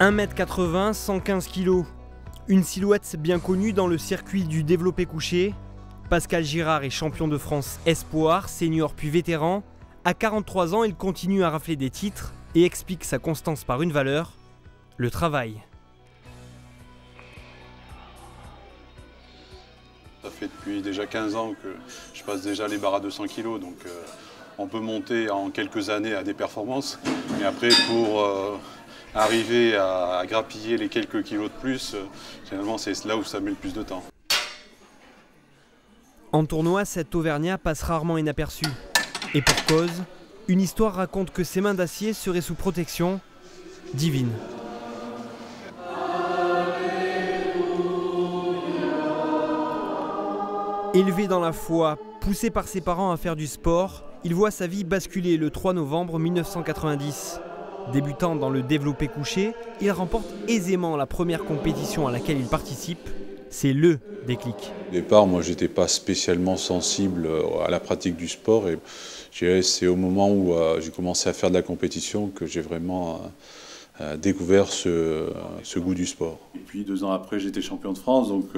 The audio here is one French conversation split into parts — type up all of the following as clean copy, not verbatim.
1,80 m, 115 kg. Une silhouette bien connue dans le circuit du développé couché. Pascal Girard est champion de France espoir, senior puis vétéran. À 43 ans, il continue à rafler des titres et explique sa constance par une valeur, le travail. Ça fait depuis déjà 15 ans que je passe déjà les barres à 200 kg, donc on peut monter en quelques années à des performances. Et après, pour arriver à grappiller les quelques kilos de plus, généralement c'est là où ça met le plus de temps. En tournoi, cet Auvergnat passe rarement inaperçu. Et pour cause, une histoire raconte que ses mains d'acier seraient sous protection divine. Élevé dans la foi, poussé par ses parents à faire du sport, il voit sa vie basculer le 3 novembre 1990. Débutant dans le développé couché, il remporte aisément la première compétition à laquelle il participe. C'est le déclic. Au départ, moi, j'étais pas spécialement sensible à la pratique du sport. Et c'est au moment où j'ai commencé à faire de la compétition que j'ai vraiment découvert ce goût du sport. Et puis 2 ans après, j'étais champion de France. Donc,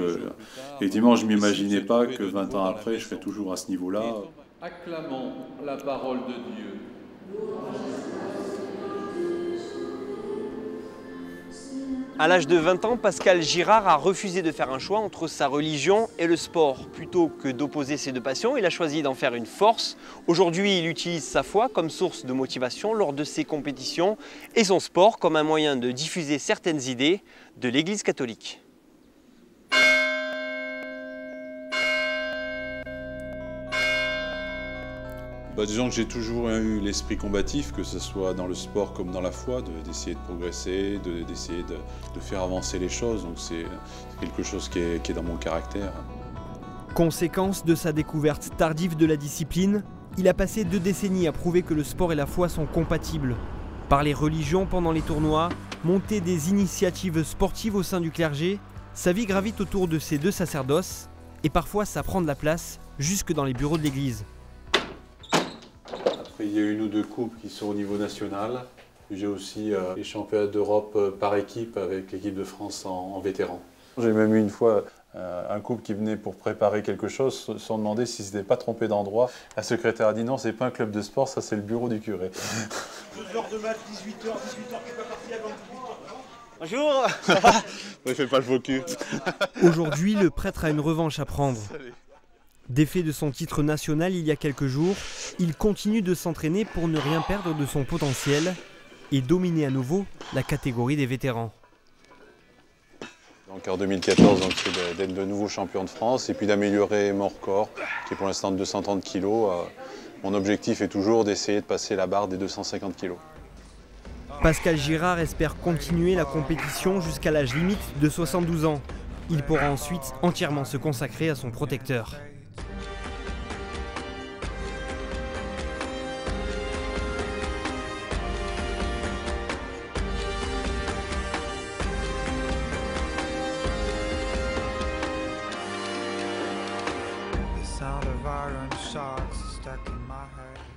effectivement, je ne m'imaginais pas que 20 ans après, je serais toujours à ce niveau-là. Acclamons la parole de Dieu. À l'âge de 20 ans, Pascal Girard a refusé de faire un choix entre sa religion et le sport. Plutôt que d'opposer ces deux passions, il a choisi d'en faire une force. Aujourd'hui, il utilise sa foi comme source de motivation lors de ses compétitions et son sport comme un moyen de diffuser certaines idées de l'Église catholique. Disons que j'ai toujours eu l'esprit combatif, que ce soit dans le sport comme dans la foi, d'essayer de progresser, d'essayer de faire avancer les choses. Donc c'est quelque chose qui est dans mon caractère. Conséquence de sa découverte tardive de la discipline, il a passé 2 décennies à prouver que le sport et la foi sont compatibles. Parler religion pendant les tournois, monter des initiatives sportives au sein du clergé, sa vie gravite autour de ces 2 sacerdoces et parfois ça prend de la place jusque dans les bureaux de l'église. Après, il y a 1 ou 2 coupes qui sont au niveau national. J'ai aussi les championnats d'Europe par équipe avec l'équipe de France en vétéran. J'ai même eu une fois un couple qui venait pour préparer quelque chose sans demander s'ils ne s'étaient pas trompés d'endroit. La secrétaire a dit non, c'est pas un club de sport, ça c'est le bureau du curé. 2h de match, 18h, je suis pas parti avant 18h. Bonjour, ça va? Ne fais pas le faux cul. Aujourd'hui, le prêtre a une revanche à prendre. Défait de son titre national il y a quelques jours, il continue de s'entraîner pour ne rien perdre de son potentiel et dominer à nouveau la catégorie des vétérans. Donc en 2014, c'est d'être de nouveau champion de France et puis d'améliorer mon record, qui est pour l'instant de 230 kg. Mon objectif est toujours d'essayer de passer la barre des 250 kg. Pascal Girard espère continuer la compétition jusqu'à l'âge limite de 72 ans. Il pourra ensuite entièrement se consacrer à son protecteur. Sound of iron shocks stuck in my head.